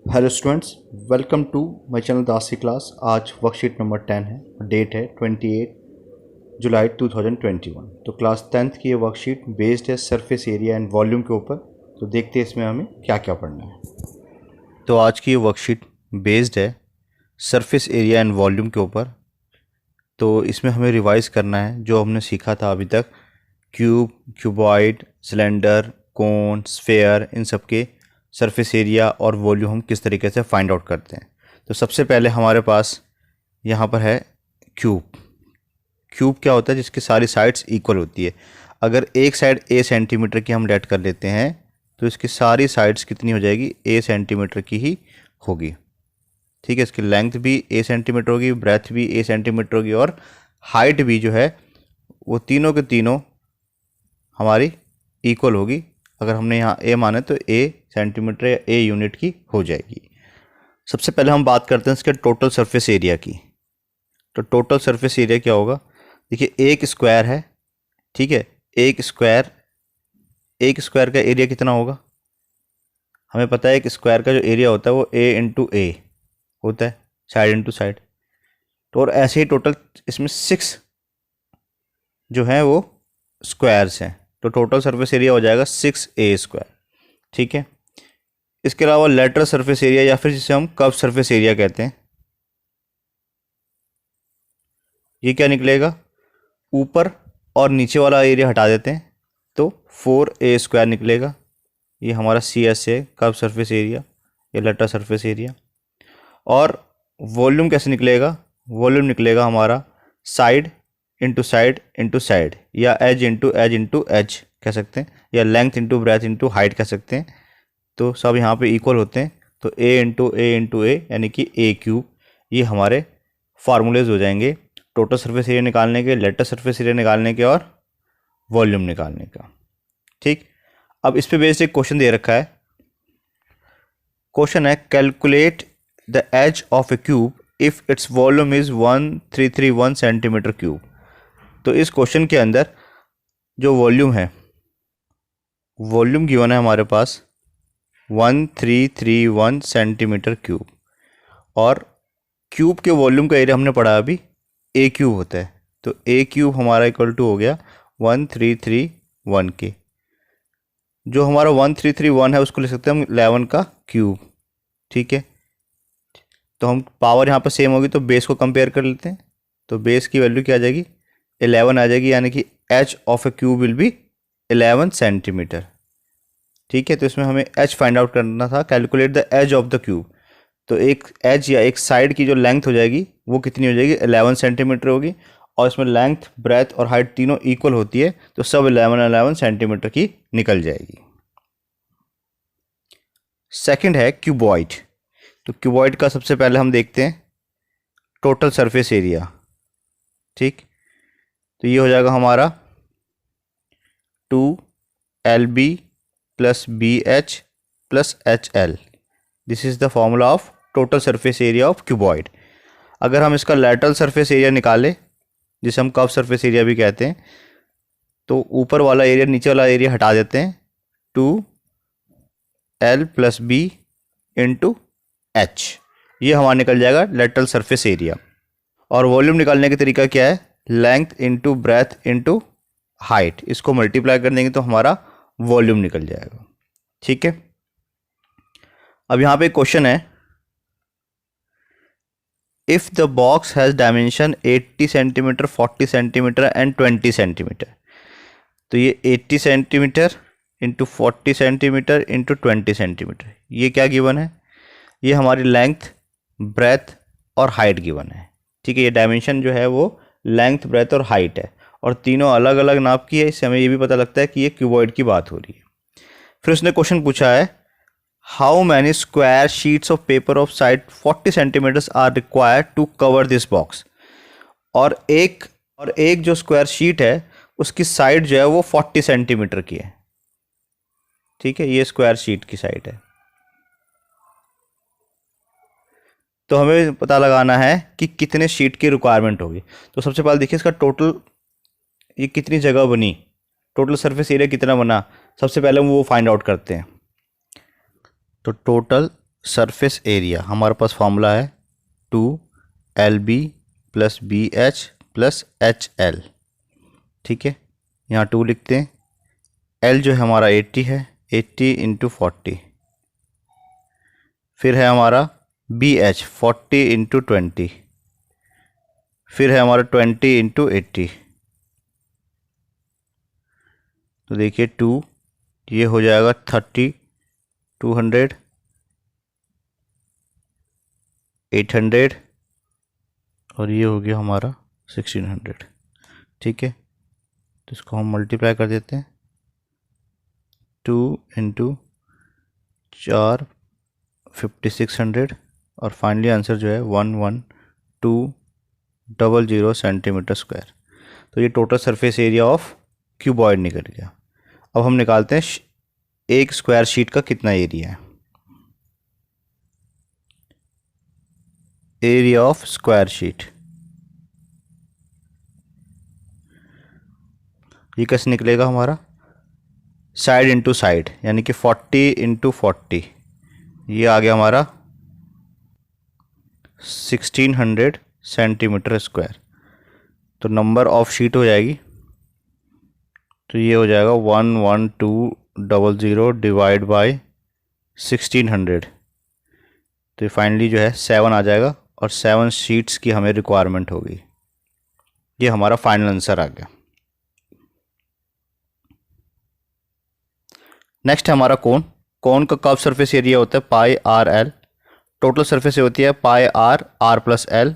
Hello students, welcome to my channel दासी class. आज worksheet number 10 है। डेट है 28 जुलाई 2021। तो क्लास 10th की ये वर्कशीट बेस्ड है सरफेस एरिया एंड वॉल्यूम के ऊपर। तो देखते हैं इसमें हमें क्या क्या पढ़ना है। तो आज की ये वर्कशीट बेस्ड है सरफेस एरिया एंड वॉल्यूम के ऊपर। तो इसमें हमें रिवाइज करना है जो हमने सीखा था अभी तक, क्यूब, क्यूबॉइड, सिलेंडर, कोन, स्फेयर, इन सब के सरफेस एरिया और वॉल्यूम हम किस तरीके से फाइंड आउट करते हैं। तो सबसे पहले हमारे पास यहाँ पर है क्यूब। क्यूब क्या होता है? जिसकी सारी साइड्स इक्वल होती है। अगर एक साइड a सेंटीमीटर की हम लेट कर लेते हैं तो इसकी सारी साइड्स कितनी हो जाएगी? a सेंटीमीटर की ही होगी। ठीक है, इसकी लेंथ भी a सेंटीमीटर होगी, ब्रेथ भी a सेंटीमीटर होगी और हाइट भी जो है वो तीनों के तीनों हमारी इक्वल होगी। अगर हमने यहाँ a माने तो a सेंटीमीटर या a यूनिट की हो जाएगी। सबसे पहले हम बात करते हैं इसके टोटल सरफेस एरिया की। तो टोटल सरफेस एरिया क्या होगा? देखिए, एक स्क्वायर है, ठीक है। एक स्क्वायर का एरिया कितना होगा? हमें पता है एक स्क्वायर का जो एरिया होता है वो a इंटू ए होता है, साइड इंटू साइड। तो और ऐसे ही टोटल इसमें 6 जो हैं वो स्क्वायर्स हैं। तो टोटल सरफेस एरिया हो जाएगा 6a²। ठीक है। इसके अलावा लेटरल सरफेस एरिया या फिर जिसे हम कर्व सरफेस एरिया कहते हैं, ये क्या निकलेगा? ऊपर और नीचे वाला एरिया हटा देते हैं तो 4a² निकलेगा। ये हमारा CS है, कर्व सरफेस एरिया, ये लेटरल सरफेस एरिया। और वॉल्यूम कैसे निकलेगा? वॉल्यूम निकलेगा हमारा side into side into side, या एज इंटू एज कह सकते हैं, या length into breadth into height कह सकते हैं। तो सब यहाँ पे इक्वल होते हैं। तो a इंटू ए यानी कि a³। ये हमारे फार्मूलेज हो जाएंगे टोटल सरफेस एरिया निकालने के, लेटरल सरफेस एरिया निकालने के और वॉल्यूम निकालने का। ठीक। अब इस पे बेस्ड एक क्वेश्चन दे रखा है। क्वेश्चन है, calculate the edge of a cube if it's volume is 1331 centimetre cube. तो इस क्वेश्चन के अंदर जो वॉल्यूम है, वॉल्यूम गिवन है हमारे पास 1331 सेंटीमीटर क्यूब, और क्यूब के वॉल्यूम का एरिया हमने पढ़ा अभी a³ होता है। तो a³ हमारा इक्वल टू हो गया 1331 के। जो हमारा 1331 है उसको ले सकते हैं हम 11 का क्यूब। ठीक है। तो हम पावर यहाँ पर सेम होगी तो बेस को कंपेयर कर लेते हैं। तो बेस की वैल्यू क्या आ जाएगी? 11 आ जाएगी, यानी कि H of a cube will be 11 centimetre. ठीक है। तो इसमें हमें एच फाइंड आउट करना था, calculate the edge of the cube. तो एक एज या एक साइड की जो लेंथ हो जाएगी वो कितनी हो जाएगी? 11 सेंटीमीटर होगी। और इसमें लेंथ, ब्रेथ और हाइट तीनों इक्वल होती है, तो सब 11 सेंटीमीटर की निकल जाएगी। सेकंड है क्यूबॉइड। तो क्यूबॉइड का सबसे पहले हम देखते हैं टोटल सरफेस एरिया। ठीक। तो ये हो जाएगा हमारा 2LB plus BH plus HL। This is the formula of total surface area of cuboid. अगर हम इसका लेटरल सरफेस एरिया निकालें, जिसे हम कर्व सरफेस एरिया भी कहते हैं, तो ऊपर वाला एरिया नीचे वाला एरिया हटा देते हैं, 2L plus B into H। ये हमारा निकल जाएगा लेटरल सरफेस एरिया। और वॉल्यूम निकालने का तरीका क्या है? Length into breadth into height, इसको मल्टीप्लाई कर देंगे तो हमारा वॉल्यूम निकल जाएगा। ठीक है। अब यहाँ पे क्वेश्चन है, if the box has dimension 80 centimetre, 40 centimetre and 20 centimetre. तो ये 80 centimetre into 40 centimetre into 20 centimetre, ये क्या गिवन है? ये हमारी लेंथ, ब्रेथ और हाइट गिवन है। ठीक है। ये डायमेंशन जो है वो लेंथ, ब्रेथ और हाइट है, और तीनों अलग अलग नाप की है। इससे हमें ये भी पता लगता है कि ये क्यूबॉइड की बात हो रही है। फिर उसने क्वेश्चन पूछा है, how many square sheets of paper of side 40 centimetres are required to cover this box. और एक जो स्क्वायर शीट है उसकी साइड जो है वो 40 सेंटीमीटर की है। ठीक है। ये स्क्वायर शीट की साइड है। तो हमें पता लगाना है कि कितने शीट की रिक्वायरमेंट होगी। तो सबसे पहले देखिए इसका टोटल, ये कितनी जगह बनी, टोटल सरफेस एरिया कितना बना, सबसे पहले हम वो फाइंड आउट करते हैं। तो टोटल सरफेस एरिया, हमारे पास फॉर्मूला है 2LB + BH + HL। ठीक है, यहाँ 2 लिखते हैं। L जो है हमारा 80 है, 80 × 40। फिर है हमारा BH 40 × 20। फिर है हमारा 20 × 80। तो देखिए 2, ये हो जाएगा 30, 200, 800 और ये हो गया हमारा 1600। ठीक है, तो इसको हम मल्टीप्लाई कर देते हैं। 2 × 4 5600 और फाइनली आंसर जो है 11200 सेंटीमीटर स्क्वायर। तो ये total surface area of cuboid निकल गया। अब हम निकालते हैं एक स्क्वायर शीट का कितना एरिया है। एरिया ऑफ स्क्वायर शीट, ये कैसे निकलेगा हमारा, साइड इंटू साइड, यानी कि 40 × 40, ये आ गया हमारा 1600 सेंटीमीटर स्क्वायर। तो नंबर ऑफ शीट हो जाएगी, तो ये हो जाएगा 11200 डिवाइड बाय 1600। तो फाइनली जो है 7 आ जाएगा और 7 शीट्स की हमें रिक्वायरमेंट होगी। ये हमारा फाइनल आंसर आ गया। नेक्स्ट है हमारा कोन। कोन का कर्व सरफेस एरिया होता है πRL। टोटल सरफेस होती है πR R + L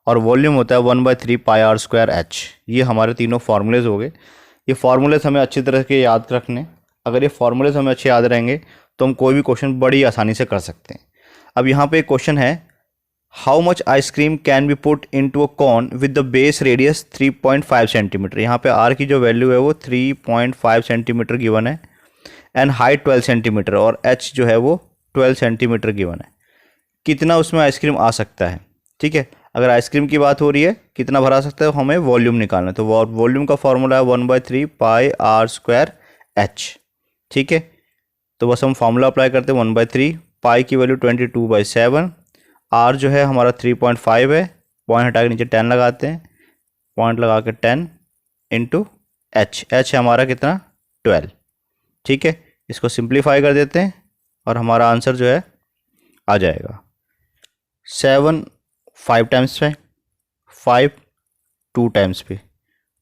और वॉल्यूम होता है 1/3 πR²H। ये हमारे तीनों फार्मूलेज हो गए। ये फार्मूलेज हमें अच्छी तरह के याद रखने, अगर ये फार्मूलेज हमें अच्छे याद रहेंगे तो हम कोई भी क्वेश्चन बड़ी आसानी से कर सकते हैं। अब यहाँ पे एक क्वेश्चन है, how much ice cream can be put into a cone with the base radius 3.5 centimetre. यहाँ पे R की जो वैल्यू है वो 3.5 सेंटीमीटर गिवन है एंड हाइट 12 सेंटीमीटर और H जो है वो 12 सेंटीमीटर गिवन है। कितना उसमें आइसक्रीम आ सकता है। ठीक है, अगर आइसक्रीम की बात हो रही है कितना भरा सकता है, हमें वॉल्यूम निकालना है। तो वॉल्यूम का फॉर्मूला है 1/3 πR²H। ठीक है, तो बस हम फॉर्मूला अप्लाई करते हैं 1/3, पाई की वैल्यू 22/7, R जो है हमारा 3.5 है, पॉइंट हटा के नीचे 10 लगाते हैं, पॉइंट लगा के 10 × H है हमारा कितना 12। ठीक है, इसको सिंप्लीफाई कर देते हैं और हमारा आंसर जो है आ जाएगा 7 5 टाइम्स पे, 5 2 टाइम्स पे,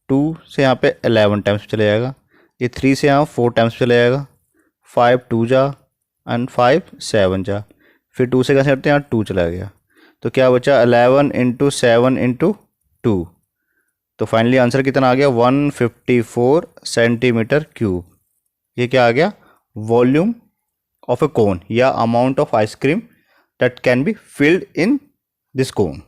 2 से यहाँ पे 11 टाइम्स चले जाएगा, ये 3 से यहाँ 4 टाइम्स चले जाएगा, 5 2 जा एंड 5 7 जा, फिर 2 से कैसे करते हैं, यहाँ 2 चला गया, तो क्या बचा 11 × 7 × 2। तो फाइनली आंसर कितना आ गया 154 सेंटीमीटर क्यूब। ये क्या आ गया, वॉल्यूम ऑफ ए कोन या amount of ice cream that can be filled in this cone.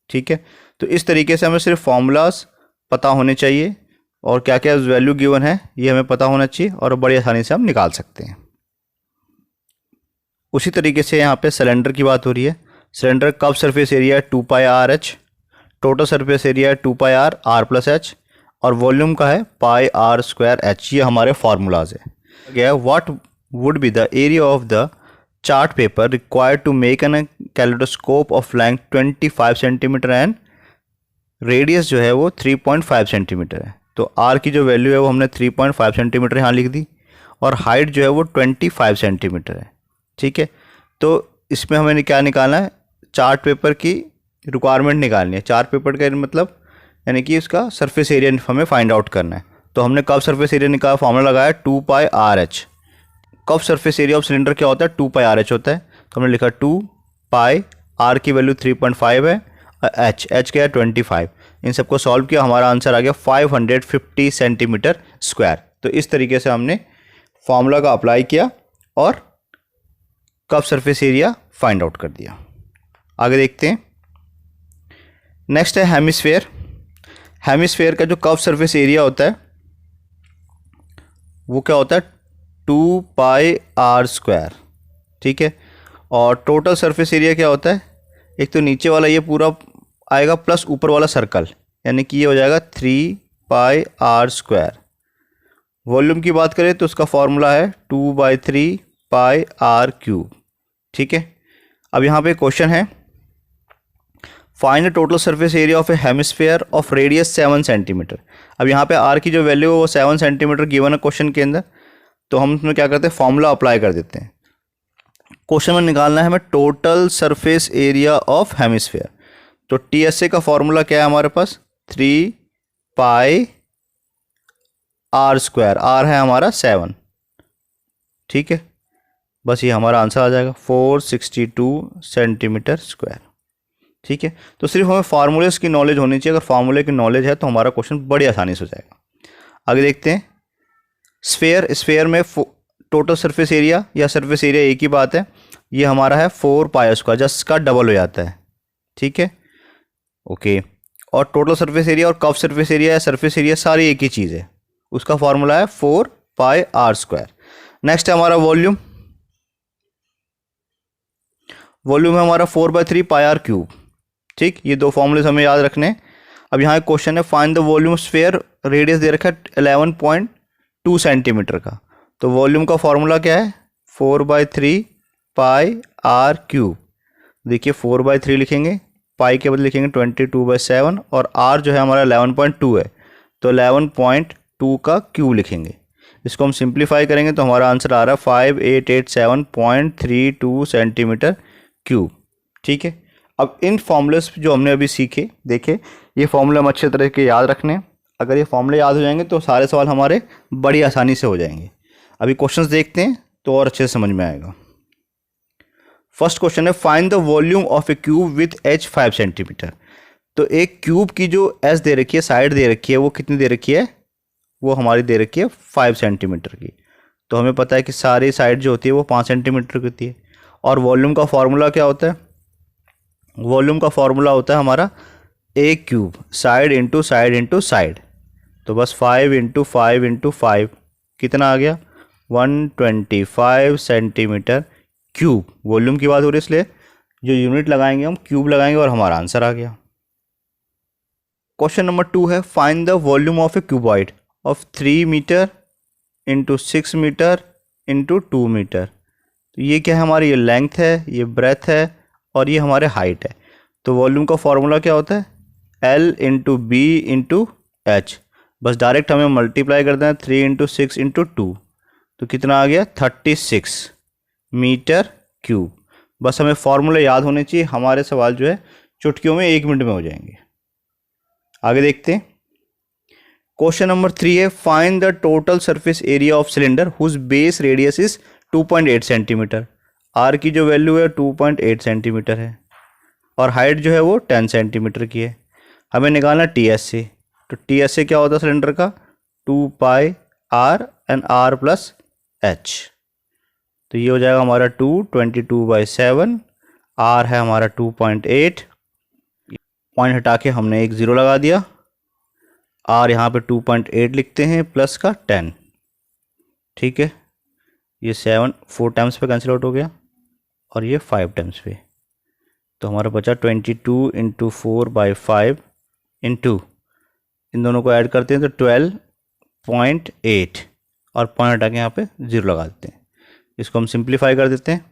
ठीक है, तो इस तरीके से हमें सिर्फ फॉर्मूलाज पता होने चाहिए और क्या क्या वैल्यू गिवन है ये हमें पता होना चाहिए और बड़ी आसानी से हम निकाल सकते हैं। उसी तरीके से यहाँ पे सिलेंडर की बात हो रही है। सिलेंडर कर्व सरफेस एरिया है 2πRH, टोटल सरफेस एरिया है 2πR R + H और वॉल्यूम का है πR²H। ये हमारे फार्मूलाज है। गया what would be the area of the chart paper required to make a kaleidoscope of length 25 centimetre and radius जो है वो 3.5 सेंटीमीटर है। तो R की जो वैल्यू है वो हमने 3.5 सेंटीमीटर यहाँ लिख दी और हाइट जो है वो 25 सेंटीमीटर है। ठीक है, तो इसमें हमें क्या निकालना है, चार्ट पेपर की रिक्वायरमेंट निकालनी है। चार्ट पेपर का मतलब यानी कि उसका सरफेस एरिया हमें फाइंड आउट करना है। तो हमने कर्व सरफेस एरिया निकाला, फॉर्मूला लगाया 2πRH। Curve surface area of cylinder क्या होता है 2πRH होता है, तो हमने लिखा 2π, R की वैल्यू 3.5 है, H क्या है 25। इन सबको सॉल्व किया, हमारा आंसर आ गया 550 सेंटीमीटर स्क्वायर। तो इस तरीके से हमने फॉर्मूला का अप्लाई किया और curve surface area find out कर दिया। आगे देखते हैं, नेक्स्ट है हेमिस्फेयर। हेमिस्फेयर का जो कर्व सरफेस एरिया होता है वो क्या होता है 2πR²। ठीक है, और टोटल सरफेस एरिया क्या होता है, एक तो नीचे वाला ये पूरा आएगा प्लस ऊपर वाला सर्कल, यानी कि ये हो जाएगा 3πR²। वॉल्यूम की बात करें तो उसका फॉर्मूला है 2/3 πR³। ठीक है, अब यहाँ पे क्वेश्चन है, find the total surface area of A hemisphere of radius 7 centimetre. अब यहाँ पे आर की जो वैल्यू है वो 7 सेंटीमीटर गिवन है क्वेश्चन के अंदर, तो हम इसमें क्या करते हैं, फॉर्मूला अप्लाई कर देते हैं। क्वेश्चन में निकालना है हमें total surface area of hemisphere. तो टीएसए का फॉर्मूला क्या है हमारे पास, 3 पाई आर स्क्वायर, आर है हमारा 7, ठीक है, बस ये हमारा आंसर आ जाएगा 462 सेंटीमीटर स्क्वायर, ठीक है। तो सिर्फ हमें फार्मूलेस की नॉलेज होनी चाहिए, अगर फार्मूले की नॉलेज है तो हमारा क्वेश्चन बड़ी आसानी से हो जाएगा। आगे देखते हैं, स्फेयर, स्फेयर में टोटल सरफेस एरिया या सरफेस एरिया एक ही बात है, ये हमारा है 4 पाई स्क्वायर, जस्ट का डबल हो जाता है, ठीक है, ओके। और टोटल सरफेस एरिया और कर्व सरफेस एरिया या सरफेस एरिया सारी एक ही चीज़ है, उसका फॉर्मूला है 4 पाई आर स्क्वायर। नेक्स्ट है हमारा वॉल्यूम, वॉल्यूम है हमारा 4/3 पाई आर क्यूब, ठीक। ये दो फॉर्मूले हमें याद रखने। अब यहाँ एक क्वेश्चन है, find the volume sphere, radius दे रखा है 11.2 सेंटीमीटर का, तो वॉल्यूम का फॉर्मूला क्या है, 4/3 पाई आर क्यूब। देखिए 4/3 लिखेंगे, पाई के बदले लिखेंगे 22/7, और आर जो है हमारा 11.2 है, तो 11.2 का क्यूब लिखेंगे। इसको हम सिंप्लीफाई करेंगे तो हमारा आंसर आ रहा है 5887.32 सेंटीमीटर क्यूब, ठीक है। अब इन फॉर्मूलेस जो हमने अभी सीखे, देखे, ये फॉर्मूले हम अच्छे तरह के याद रखने, अगर ये फॉर्मूले याद हो जाएंगे तो सारे सवाल हमारे बड़ी आसानी से हो जाएंगे। अभी क्वेश्चंस देखते हैं तो और अच्छे से समझ में आएगा। फर्स्ट क्वेश्चन है, find the volume of a cube with H 5 centimetre. तो एक क्यूब की जो एच दे रखी है, साइड दे रखी है, वो कितनी दे रखी है, वो हमारी दे रखी है 5 सेंटीमीटर की। तो हमें पता है कि सारी साइड जो होती है वो 5 सेंटीमीटर की होती है। और वॉल्यूम का फॉर्मूला क्या होता है, वॉल्यूम का फॉर्मूला होता है हमारा a cube, side into side into side. तो बस 5 इंटू 5 इंटू 5 कितना आ गया, 125 सेंटीमीटर क्यूब। वॉल्यूम की बात हो रही है इसलिए जो यूनिट लगाएंगे हम क्यूब लगाएंगे और हमारा आंसर आ गया। क्वेश्चन नंबर 2 है, find the volume of a cuboid of 3 metre into 6 metre into 2 metre. तो ये क्या है हमारी, ये लेंथ है, ये ब्रेथ है, और ये हमारे हाइट है। तो वॉल्यूम का फॉर्मूला क्या होता है, L into B into H. बस डायरेक्ट हमें मल्टीप्लाई कर देना, 3 इंटू 6 इंटू 2, तो कितना आ गया 36 मीटर क्यूब। बस हमें फॉर्मूले याद होने चाहिए, हमारे सवाल जो है चुटकियों में 1 मिनट में हो जाएंगे। आगे देखते हैं, क्वेश्चन नंबर 3 है, find the total surface area of cylinder whose base radius is 2.8 centimetre. R की जो वैल्यू है 2.8 सेंटीमीटर है और हाइट जो है वो 10 सेंटीमीटर की है। हमें निकालना टीएसए। तो टीएसए क्या होता है सिलेंडर का, 2 pi r and r plus h. तो ये हो जाएगा हमारा 22/7, आर है हमारा 2.8, पॉइंट हटा के हमने एक 0 लगा दिया, आर यहाँ पे 2.8 लिखते हैं प्लस का 10, ठीक है। ये 7 4 टाइम्स पे कैंसिल आउट हो गया और ये 5 टाइम्स पे, तो हमारा बचा 22 इंटू 4/5 इंटू, इन दोनों को ऐड करते हैं तो 12.8 और पॉइंट हटा के यहाँ पे 0 लगा देते हैं। इसको हम सिंप्लीफाई कर देते हैं,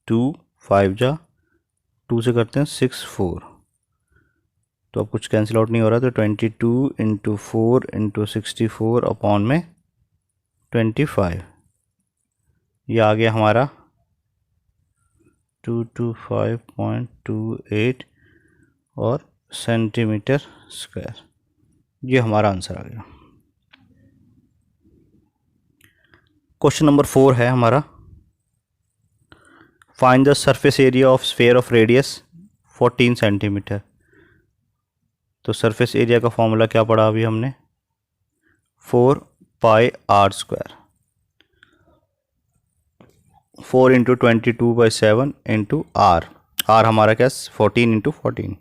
2 5 जा 2 से करते हैं 6 4, तो अब कुछ कैंसिल आउट नहीं हो रहा, तो 22 इंटू 4 इंटू 64 अपॉन में 25, ये आ गया हमारा 225.28 और सेंटीमीटर स्क्वायर। ये हमारा आंसर आ गया। क्वेश्चन नंबर 4 है हमारा, find the surface area of sphere of radius 14 centimetre. तो सरफेस एरिया का फॉर्मूला क्या पढ़ा अभी हमने, 4 pi r square, 4 into 22/7 into r, r हमारा क्या 14 इंटू 14,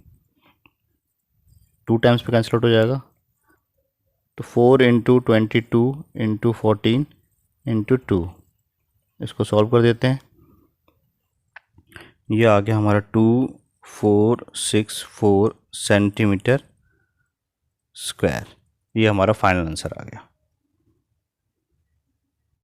2 टाइम्स पे कैंसिल आउट हो जाएगा, तो 4 इंटू 22 इंटू 14 इंटू 2, इसको सॉल्व कर देते हैं, ये आ गया हमारा 2464 सेंटीमीटर स्क्वायर। ये हमारा फाइनल आंसर आ गया।